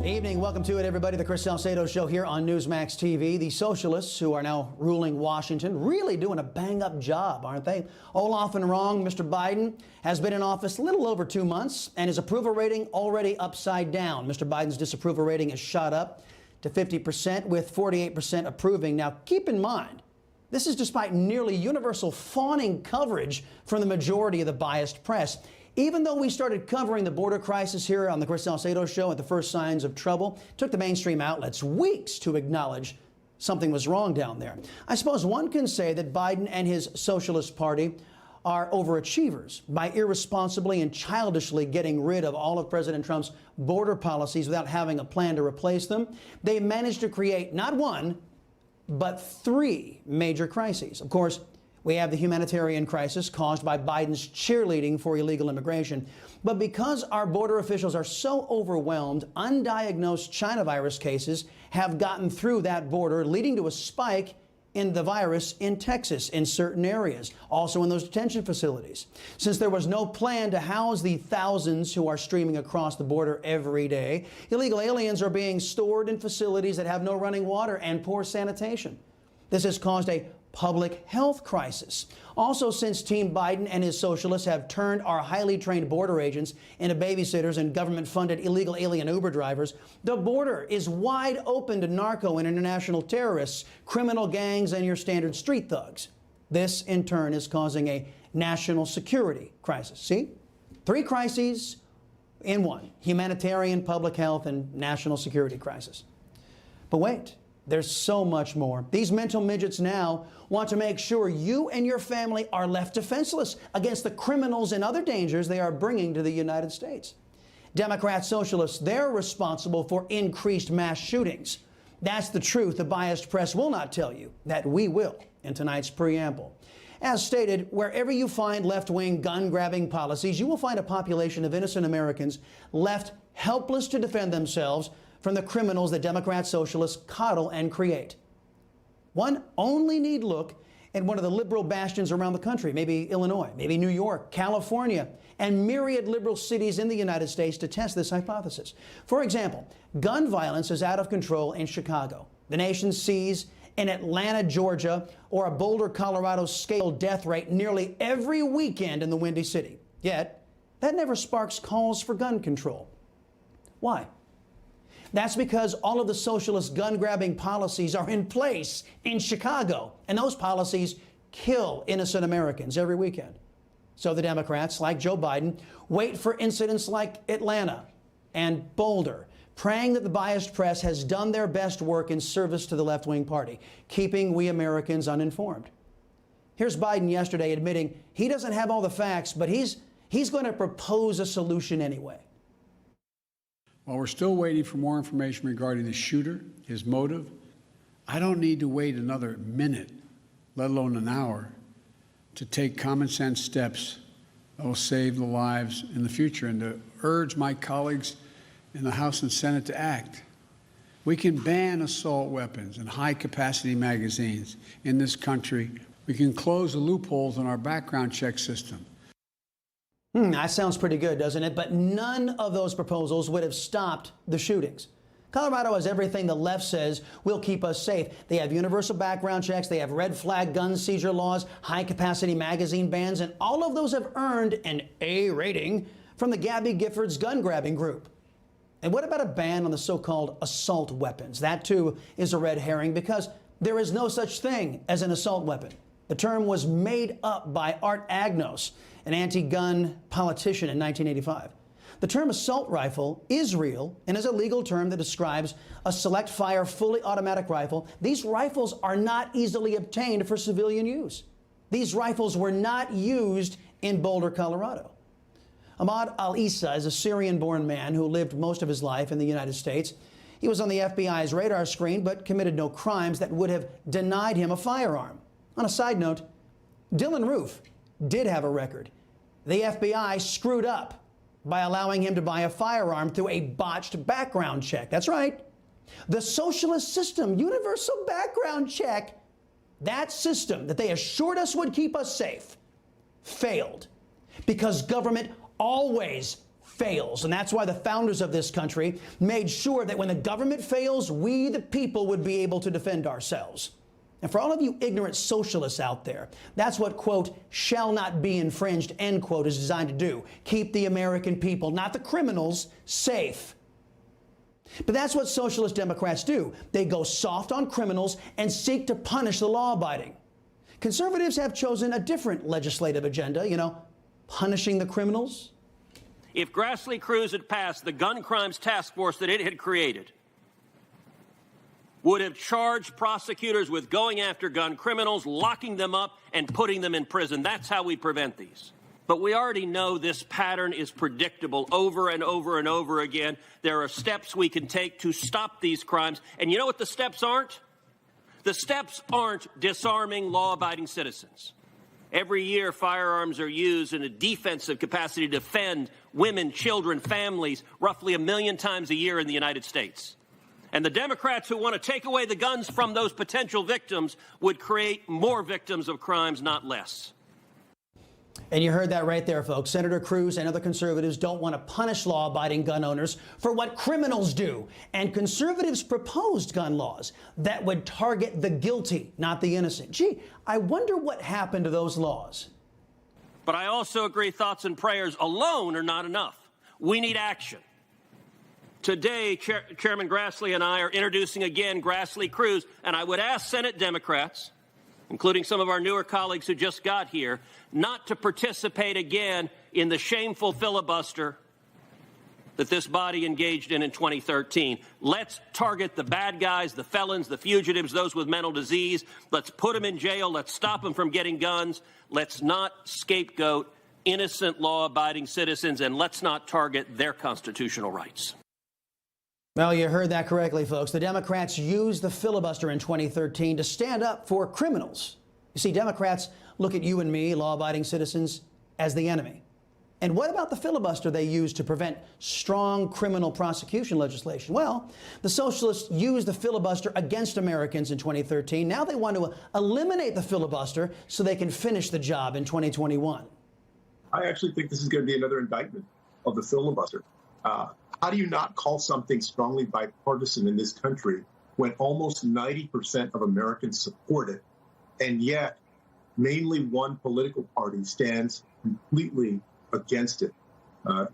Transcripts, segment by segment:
Evening. Welcome to it, everybody. The Chris Salcedo Show here on Newsmax TV. The socialists who are now ruling Washington really doing a bang-up job, aren't they? All off and wrong. Mr. Biden has been in office a little over 2 months, and his approval rating already upside down. Mr. Biden's disapproval rating has shot up to 50%, with 48% approving. Now, keep in mind, this is despite nearly universal fawning coverage from the majority of the biased press. Even though we started covering the border crisis here on the Chris Salcedo Show at the first signs of trouble, it took the mainstream outlets weeks to acknowledge something was wrong down there. I suppose one can say that Biden and his Socialist Party are overachievers by irresponsibly and childishly getting rid of all of President Trump's border policies without having a plan to replace them. They managed to create not one, but 3 major crises. Of course, we have the humanitarian crisis caused by Biden's cheerleading for illegal immigration. But because our border officials are so overwhelmed, undiagnosed China virus cases have gotten through that border, leading to a spike in the virus in Texas in certain areas, also in those detention facilities. Since there was no plan to house the thousands who are streaming across the border every day, illegal aliens are being stored in facilities that have no running water and poor sanitation. This has caused a public health crisis. Also, since Team Biden and his socialists have turned our highly trained border agents into babysitters and government-funded illegal alien Uber drivers, the border is wide open to narco and international terrorists, criminal gangs, and your standard street thugs. This, in turn, is causing a national security crisis. See? 3 crises in one: humanitarian, public health, and national security crisis. But wait. There's so much more. These mental midgets now want to make sure you and your family are left defenseless against the criminals and other dangers they are bringing to the United States. Democrat socialists, they're responsible for increased mass shootings. That's the truth the biased press will not tell you, that we will in tonight's preamble. As stated, wherever you find left-wing gun-grabbing policies, you will find a population of innocent Americans left helpless to defend themselves from the criminals that Democrat socialists coddle and create. One only need look at one of the liberal bastions around the country, maybe Illinois, maybe New York, California, and myriad liberal cities in the United States to test this hypothesis. For example, gun violence is out of control in Chicago. The nation sees in Atlanta, Georgia, or a Boulder, Colorado scale death rate nearly every weekend in the Windy City. Yet, that never sparks calls for gun control. Why? That's because all of the socialist gun-grabbing policies are in place in Chicago, and those policies kill innocent Americans every weekend. So the Democrats, like Joe Biden, wait for incidents like Atlanta and Boulder, praying that the biased press has done their best work in service to the left-wing party, keeping we Americans uninformed. Here's Biden yesterday admitting he doesn't have all the facts, but he's going to propose a solution anyway. While we're still waiting for more information regarding the shooter, his motive, I don't need to wait another minute, let alone an hour, to take common sense steps that will save the lives in the future and to urge my colleagues in the House and Senate to act. We can ban assault weapons and high-capacity magazines in this country. We can close the loopholes in our background check system. That sounds pretty good, doesn't it? But none of those proposals would have stopped the shootings. Colorado has everything the left says will keep us safe. They have universal background checks, they have red flag gun seizure laws, high-capacity magazine bans, and all of those have earned an A rating from the Gabby Giffords gun-grabbing group. And what about a ban on the so-called assault weapons? That, too, is a red herring because there is no such thing as an assault weapon. The term was made up by Art Agnos, an anti-gun politician in 1985. The term assault rifle is real and is a legal term that describes a select fire fully automatic rifle. These rifles are not easily obtained for civilian use. These rifles were not used in Boulder, Colorado. Ahmad al-Issa is a Syrian-born man who lived most of his life in the United States. He was on the FBI's radar screen but committed no crimes that would have denied him a firearm. On a side note, Dylan Roof did have a record. The FBI screwed up by allowing him to buy a firearm through a botched background check. That's right. The socialist system, universal background check, that system that they assured us would keep us safe, failed because government always fails. And that's why the founders of this country made sure that when the government fails, we, the people, would be able to defend ourselves. And for all of you ignorant socialists out there, that's what, quote, shall not be infringed, end quote, is designed to do. Keep the American people, not the criminals, safe. But that's what socialist Democrats do. They go soft on criminals and seek to punish the law-abiding. Conservatives have chosen a different legislative agenda, punishing the criminals. If Grassley-Cruz had passed, the gun crimes task force that it had created would have charged prosecutors with going after gun criminals, locking them up, and putting them in prison. That's how we prevent these. But we already know this pattern is predictable over and over and over again. There are steps we can take to stop these crimes. And you know what the steps aren't? The steps aren't disarming law-abiding citizens. Every year, firearms are used in a defensive capacity to defend women, children, families, roughly 1 million times a year in the United States. And the Democrats who want to take away the guns from those potential victims would create more victims of crimes, not less. And you heard that right there, folks. Senator Cruz and other conservatives don't want to punish law-abiding gun owners for what criminals do. And conservatives proposed gun laws that would target the guilty, not the innocent. Gee, I wonder what happened to those laws. But I also agree thoughts and prayers alone are not enough. We need action. Today, Chairman Grassley and I are introducing again Grassley-Cruz, and I would ask Senate Democrats, including some of our newer colleagues who just got here, not to participate again in the shameful filibuster that this body engaged in 2013. Let's target the bad guys, the felons, the fugitives, those with mental disease. Let's put them in jail. Let's stop them from getting guns. Let's not scapegoat innocent law-abiding citizens, and let's not target their constitutional rights. Well, you heard that correctly, folks. The Democrats used the filibuster in 2013 to stand up for criminals. You see, Democrats look at you and me, law-abiding citizens, as the enemy. And what about the filibuster they used to prevent strong criminal prosecution legislation? Well, the socialists used the filibuster against Americans in 2013. Now they want to eliminate the filibuster so they can finish the job in 2021. I actually think this is going to be another indictment of the filibuster. How do you not call something strongly bipartisan in this country when almost 90% of Americans support it, and yet mainly one political party stands completely against it?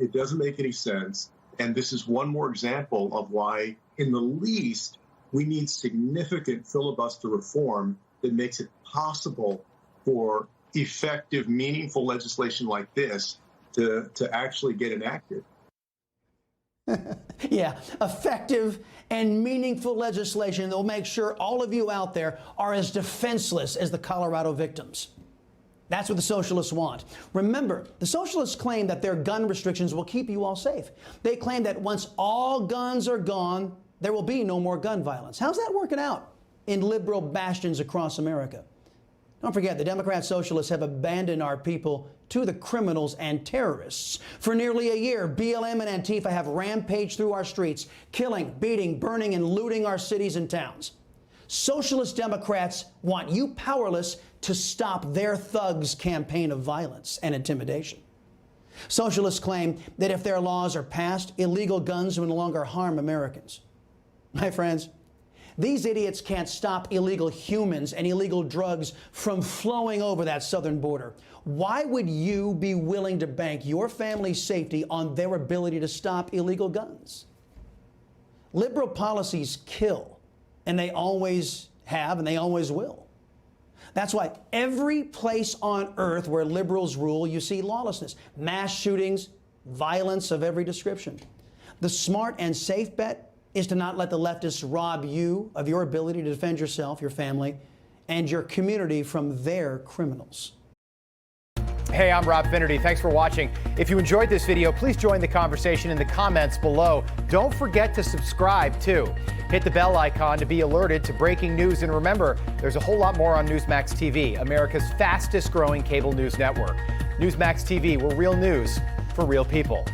It doesn't make any sense. And this is one more example of why, in the least, we need significant filibuster reform that makes it possible for effective, meaningful legislation like this to actually get enacted. Yeah, effective and meaningful legislation that will make sure all of you out there are as defenseless as the Colorado victims. That's what the socialists want. Remember, the socialists claim that their gun restrictions will keep you all safe. They claim that once all guns are gone, there will be no more gun violence. How's that working out in liberal bastions across America? Don't forget, the Democrat socialists have abandoned our people to the criminals and terrorists. For nearly a year, BLM and Antifa have rampaged through our streets, killing, beating, burning, and looting our cities and towns. Socialist Democrats want you powerless to stop their thugs' campaign of violence and intimidation. Socialists claim that if their laws are passed, illegal guns will no longer harm Americans. My friends, these idiots can't stop illegal humans and illegal drugs from flowing over that southern border. Why would you be willing to bank your family's safety on their ability to stop illegal guns? Liberal policies kill, and they always have and they always will. That's why every place on earth where liberals rule, you see lawlessness, mass shootings, violence of every description. The smart and safe bet is to not let the leftists rob you of your ability to defend yourself, your family, and your community from their criminals. Hey, I'm Rob Finnerty. Thanks for watching. If you enjoyed this video, please join the conversation in the comments below. Don't forget to subscribe, too. Hit the bell icon to be alerted to breaking news. And remember, there's a whole lot more on Newsmax TV, America's fastest growing cable news network. Newsmax TV, we're real news for real people.